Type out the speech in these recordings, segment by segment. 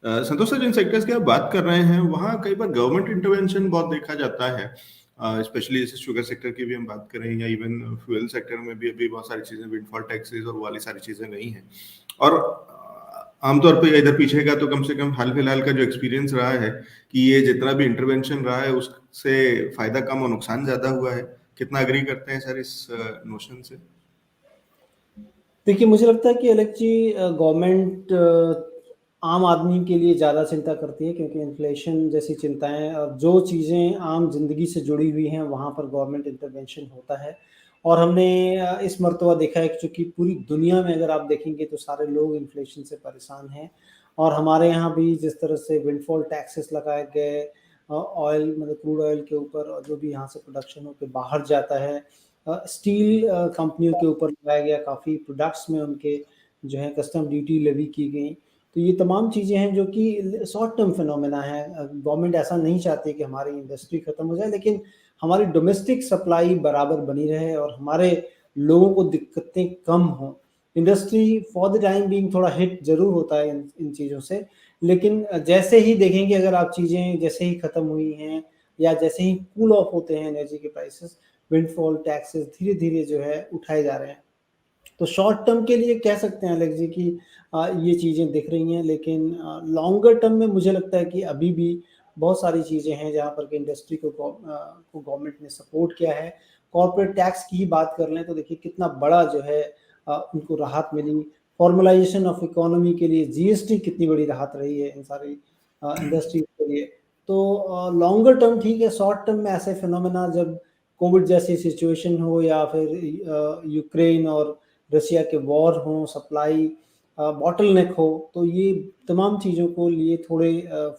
संतोष sir, जिन sectors की आप बात कर रहे हैं वहाँ कई बार गवर्नमेंट इंटरवेंशन बहुत देखा जाता है, स्पेशली जैसे शुगर सेक्टर की भी हम बात करें या इवन फ्यूल सेक्टर में भी अभी बहुत सारी चीजें विंडफॉल टैक्सेस और वो वाली सारी चीजें नहीं हैं। और आमतौर पे इधर पीछे का तो कम से कम हाल फिलहाल का जो एक्सपीरियंस रहा है कि ये जितना भी इंटरवेंशन रहा है उससे फायदा कम और नुकसान ज्यादा हुआ है। कितना अग्री करते हैं सर इस नोशन से? देखिए, मुझे लगता है कि अलग जी गवर्नमेंट आम आदमी के लिए ज़्यादा चिंता करती है, क्योंकि इन्फ्लेशन जैसी चिंताएं और जो चीज़ें आम जिंदगी से जुड़ी हुई हैं वहाँ पर गवर्नमेंट इंटरवेंशन होता है। और हमने इस मर्तबा देखा है कि चूँकि पूरी दुनिया में अगर आप देखेंगे तो सारे लोग इन्फ्लेशन से परेशान हैं, और हमारे यहाँ भी जिस तरह से विंडफॉल टैक्सेस लगाए गए ऑयल मतलब क्रूड ऑयल के ऊपर, और जो भी यहाँ से प्रोडक्शन होकर बाहर जाता है, स्टील कंपनियों के ऊपर लगाया गया, काफ़ी प्रोडक्ट्स में उनके जो है कस्टम ड्यूटी लेवी की गई। तो ये तमाम चीज़ें हैं जो कि शॉर्ट टर्म फिनोमेना है। गवर्नमेंट ऐसा नहीं चाहती कि हमारी इंडस्ट्री खत्म हो जाए, लेकिन हमारी डोमेस्टिक सप्लाई बराबर बनी रहे और हमारे लोगों को दिक्कतें कम हों। Industry for the time being थोड़ा हिट ज़रूर होता है इन चीज़ों से, लेकिन जैसे ही देखेंगे अगर आप चीज़ें जैसे ही ख़त्म हुई हैं या जैसे ही कूल ऑफ होते हैं एनर्जी के प्राइसेस, विंडफॉल टैक्सेस धीरे-धीरे जो है उठाए जा रहे हैं। तो शॉर्ट टर्म के लिए कह सकते हैं अलग जी कि ये चीज़ें दिख रही हैं, लेकिन लॉन्गर टर्म में मुझे लगता है कि अभी भी बहुत सारी चीज़ें हैं जहाँ पर कि इंडस्ट्री को गवर्नमेंट ने सपोर्ट किया है। कॉर्पोरेट टैक्स की ही बात कर लें तो देखिए कितना बड़ा जो है उनको राहत मिली। फॉर्मलाइजेशन ऑफ इकोनॉमी के लिए जीएसटी कितनी बड़ी राहत रही है इन सारी इंडस्ट्रीज के लिए। तो लॉन्गर टर्म ठीक है, शॉर्ट टर्म में ऐसे फिनोमेना जब कोविड जैसी सिचुएशन हो या फिर यूक्रेन और रशिया के वॉर हों, सप्लाई बॉटलनेक हो, तो ये तमाम चीज़ों को लिए थोड़े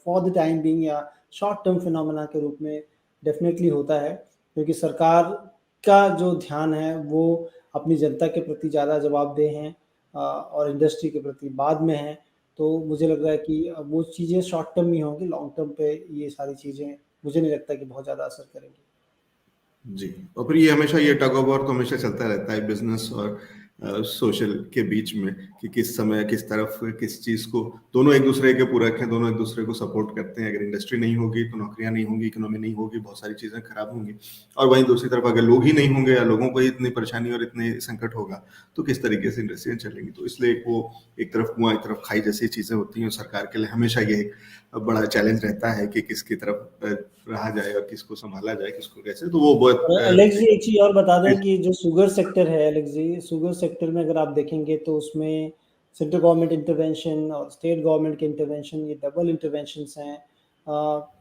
फॉर द टाइम बीइंग या शॉर्ट टर्म फिनोमेना के रूप में डेफिनेटली होता है, क्योंकि सरकार का जो ध्यान है वो अपनी जनता के प्रति ज़्यादा जवाबदेह हैं और इंडस्ट्री के प्रति बाद में है। तो मुझे लग रहा है कि वो चीज़ें शॉर्ट टर्म ही होंगी, लॉन्ग टर्म पे ये सारी चीज़ें मुझे नहीं लगता कि बहुत ज़्यादा असर करेंगी। जी, और फिर ये हमेशा ये टग ऑफ वॉर तो हमेशा चलता रहता है बिजनेस और सोशल के बीच में कि किस समय किस तरफ किस चीज को, दोनों एक दूसरे के पूरक हैं, दोनों एक दूसरे को सपोर्ट करते हैं। अगर इंडस्ट्री नहीं होगी तो नौकरियां नहीं होंगी, इकोनॉमी नहीं होगी, बहुत सारी चीजें खराब होंगी। और वहीं दूसरी तरफ अगर लोग ही नहीं होंगे या लोगों को ही इतनी परेशानी और इतने संकट होगा तो किस तरीके से इंडस्ट्रियां चलेंगी। तो इसलिए वो एक तरफ कुआं एक तरफ खाई जैसी चीजें होती हैं। सरकार के लिए हमेशा ये एक बड़ा चैलेंज रहता है कि किसकी तरफ रहा जाए और किसको संभाला जाए, किसको कैसे। तो वो बहुत और एलेक्स जी एक चीज़ और बता दें कि जो शुगर सेक्टर है एलेक्स जी, शुगर सेक्टर में अगर आप देखेंगे तो उसमें सेंट्रल गवर्नमेंट इंटरवेंशन और स्टेट गवर्नमेंट के इंटरवेंशन, ये डबल इंटरवेंशंस हैं।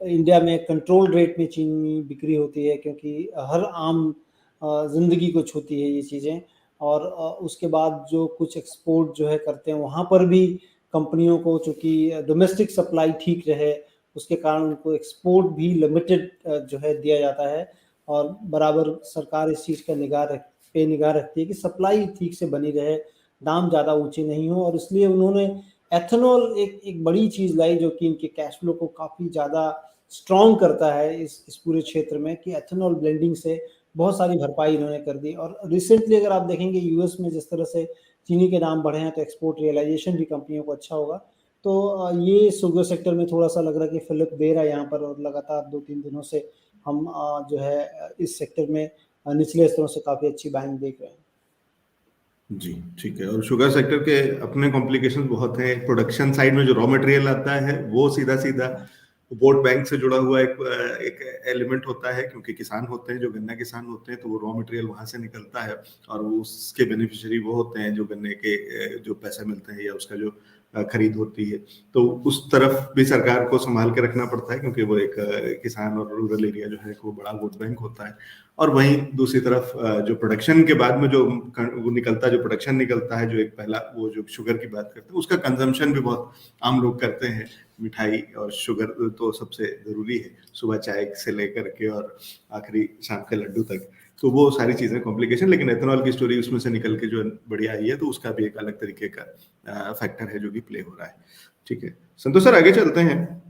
इंडिया में कंट्रोल रेट में चीनी बिक्री होती है, क्योंकि हर आम ज़िंदगी को छूती है ये चीज़ें। और उसके बाद जो कुछ एक्सपोर्ट जो है करते हैं वहाँ पर भी कंपनियों को, चूँकि डोमेस्टिक सप्लाई ठीक रहे उसके कारण उनको एक्सपोर्ट भी लिमिटेड जो है दिया जाता है। और बराबर सरकार इस चीज़ का निगाह रखती है कि सप्लाई ठीक से बनी रहे, दाम ज़्यादा ऊँचे नहीं हो। और इसलिए उन्होंने एथेनॉल एक बड़ी चीज़ लाई जो कि इनके कैश फ्लो को काफ़ी ज़्यादा स्ट्रॉन्ग करता है इस पूरे क्षेत्र में, कि एथेनॉल ब्लेंडिंग से बहुत सारी भरपाई इन्होंने कर दी। और रिसेंटली अगर आप देखेंगे यूएस में जिस तरह से चीनी के दाम बढ़े हैं तो एक्सपोर्ट रियलाइजेशन भी कंपनियों को अच्छा होगा। तो ये शुगर सेक्टर में थोड़ा-सा लग रहा है कि फिलिप दे रहा है यहाँ पर, और लगातार 2-3 दिनों से हम जो है इस सेक्टर में निचले स्तरों से काफ़ी अच्छी बाइंग देख रहे हैं। जी, ठीक है। और शुगर सेक्टर के अपने कॉम्प्लिकेशंस बहुत हैं। प्रोडक्शन साइड में जो रॉ मटेरियल आता है वो सीधा-सीधा वोट बैंक से जुड़ा हुआ एक एलिमेंट होता है, क्योंकि किसान होते हैं जो गन्ना किसान होते हैं तो वो रॉ मटेरियल वहां से निकलता है और वो उसके बेनिफिशियरी वो होते हैं जो गन्ने के जो पैसे मिलते हैं या उसका जो खरीद होती है। तो उस तरफ भी सरकार को संभाल के रखना पड़ता है, क्योंकि वो एक किसान और रूरल एरिया जो है वो बड़ा वोट बैंक होता है। और वहीं दूसरी तरफ जो प्रोडक्शन के बाद में जो वो निकलता है, जो प्रोडक्शन निकलता है, जो एक पहला वो जो शुगर की बात करते हैं उसका कंजम्पशन भी बहुत आम लोग करते हैं। मिठाई और शुगर तो सबसे जरूरी है, सुबह चाय से लेकर के और आखिरी शाम के लड्डू तक। तो वो सारी चीजें कॉम्प्लिकेशन, लेकिन एथेनॉल की स्टोरी उसमें से निकल के जो बढ़िया आई है तो उसका भी एक अलग तरीके का फैक्टर है जो कि प्ले हो रहा है। ठीक है संतोष सर, आगे चलते हैं।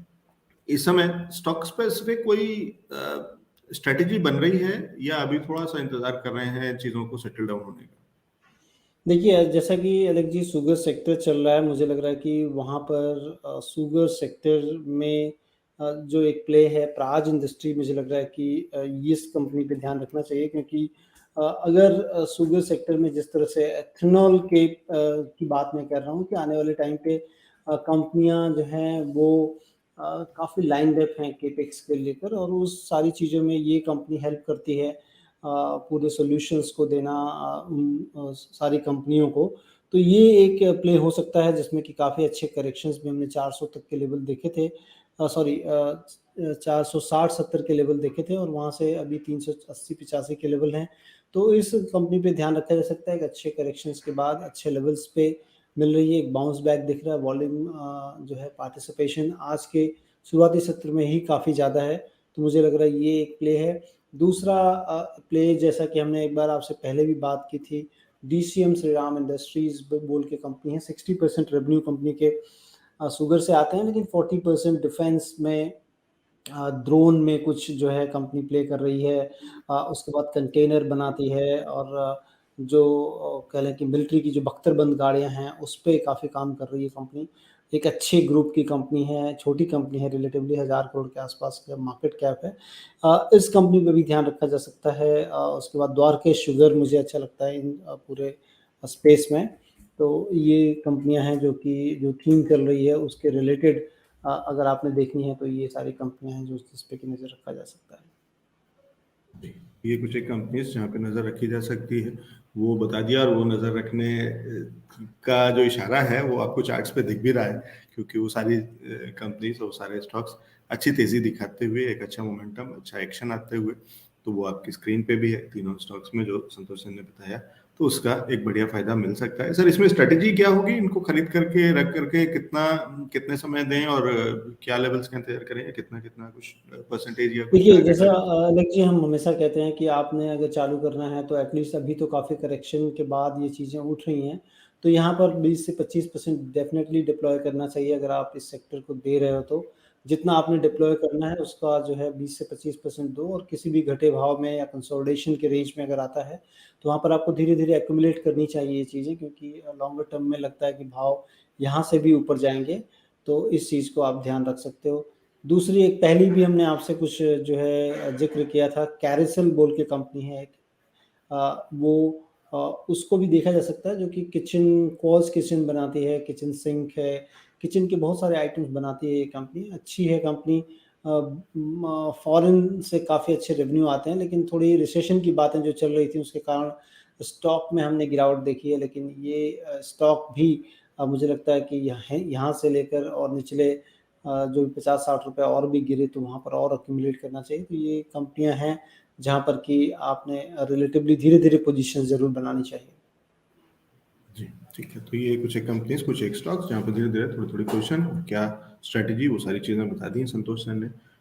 इस समय स्टॉक स्पेसिफिक कोई स्ट्रेटेजी बन रही है या अभी थोड़ा सा इंतजार कर रहे हैं चीजों को सेटल डाउन होने का? देखिए, जैसा कि अलग जी शुगर सेक्टर चल रहा है, मुझे लग रहा है कि वहाँ पर शुगर सेक्टर में जो एक प्ले है प्राज इंडस्ट्री, मुझे लग रहा है कि इस कंपनी पे ध्यान रखना चाहिए, क्योंकि अगर शुगर सेक्टर में जिस तरह से एथेनॉल के की बात मैं कर रहा हूँ कि आने वाले टाइम पे कंपनियाँ जो हैं वो काफ़ी लाइन्ड अप हैं केपेक्स को लेकर, और उस सारी चीज़ों में ये कंपनी हेल्प करती है पूरे सॉल्यूशंस को देना सारी कंपनियों को। तो ये एक प्ले हो सकता है जिसमें कि काफ़ी अच्छे करेक्शंस भी हमने 400 तक के लेवल देखे थे, सॉरी 460-70 के लेवल देखे थे, और वहाँ से अभी 380-85 के लेवल हैं। तो इस कंपनी पे ध्यान रखा जा सकता है कि अच्छे करेक्शंस के बाद अच्छे लेवल्स पे मिल रही है, एक बाउंस बैक दिख रहा है, वॉल्यूम जो है पार्टिसिपेशन आज के शुरुआती सत्र में ही काफ़ी ज़्यादा है, तो मुझे लग रहा है ये एक प्ले है। दूसरा प्ले, जैसा कि हमने एक बार आपसे पहले भी बात की थी, डीसीएम श्रीराम इंडस्ट्रीज़ बोल के कंपनी है, 60% रेवेन्यू कंपनी के शुगर से आते हैं, लेकिन 40% डिफेंस में ड्रोन में कुछ जो है कंपनी प्ले कर रही है। उसके बाद कंटेनर बनाती है, और जो कह लें कि मिलिट्री की जो बख्तरबंद गाड़ियाँ हैं, उस पे काफ़ी काम कर रही है कंपनी। एक अच्छे ग्रुप की कंपनी है, छोटी कंपनी है रिलेटिवली, 1000 करोड़ के आसपास का मार्केट कैप है। इस कंपनी पे भी ध्यान रखा जा सकता है। उसके बाद द्वारकेश शुगर मुझे अच्छा लगता है इन पूरे स्पेस में। तो ये कंपनियाँ हैं जो कि जो थीम चल रही है उसके रिलेटेड अगर आपने देखनी है, तो ये सारी कंपनियाँ हैं जो जिस पे कि नज़र रखा जा सकता है। जी, ये कुछ एक कंपनीज जहाँ पे नज़र रखी जा सकती है, वो बता दिया, और वो नज़र रखने का जो इशारा है वो आपको चार्ट्स पे दिख भी रहा है, क्योंकि वो सारी कंपनीज और सारे स्टॉक्स अच्छी तेजी दिखाते हुए, एक अच्छा मोमेंटम, अच्छा एक्शन आते हुए, तो वो आपकी स्क्रीन पे भी है तीनों स्टॉक्स में जो संतोष सिंह ने बताया, तो उसका एक बढ़िया फायदा मिल सकता है। सर, इसमें स्ट्रेटेजी क्या होगी, इनको खरीद करके रख करके कितना कितने समय दें, और क्या लेवल्स का इंतजार करें, कितना कितना कुछ परसेंटेज या कुछ देखिए, टारगेट जैसा रखें? अलग जी हम हमेशा कहते हैं कि आपने अगर चालू करना है तो एटलीस्ट अभी तो काफ़ी करेक्शन के बाद ये चीज़ें उठ रही हैं। तो यहाँ पर 20 से 25% डेफ़िनेटली डिप्लॉय करना चाहिए अगर आप इस सेक्टर को दे रहे हो तो। जितना आपने डिप्लॉय करना है उसका जो है 20 से 25% दो, और किसी भी घटे भाव में या कंसोलिडेशन के रेंज में अगर आता है, तो वहाँ पर आपको धीरे-धीरे एक्युमुलेट करनी चाहिए ये चीज़ें, क्योंकि लॉन्गर टर्म में लगता है कि भाव यहाँ से भी ऊपर जाएँगे, तो इस चीज़ को आप ध्यान रख सकते हो। दूसरी एक पहली भी हमने आपसे कुछ जो है ज़िक्र किया था, कैरिसल बोल के कंपनी है एक, वो उसको भी देखा जा सकता है, जो कि किचन क्वाल्स किचन बनाती है, किचन सिंक है, किचन के बहुत सारे आइटम्स बनाती है ये कंपनी, अच्छी है कंपनी। फॉरेन से काफ़ी अच्छे रेवेन्यू आते हैं, लेकिन थोड़ी रिसेशन की बातें जो चल रही थी उसके कारण स्टॉक में हमने गिरावट देखी है, लेकिन ये स्टॉक भी मुझे लगता है कि यहाँ से लेकर और निचले जो 50-60 रुपए और भी गिरे तो वहाँ पर और एक्यूमुलेट करना चाहिए। तो ये कंपनियाँ हैं जहाँ पर कि आपने रिलेटिवली धीरे-धीरे पोज़ीशन ज़रूर बनानी चाहिए। जी, ठीक है। तो ये कुछ एक कंपनीज़, कुछ एक स्टॉक्स जहाँ पे धीरे-धीरे थोड़ी-थोड़ी पोज़ीशन, क्या स्ट्रैटेजी, वो सारी चीज़ें बता दी हैं संतोष सर ने।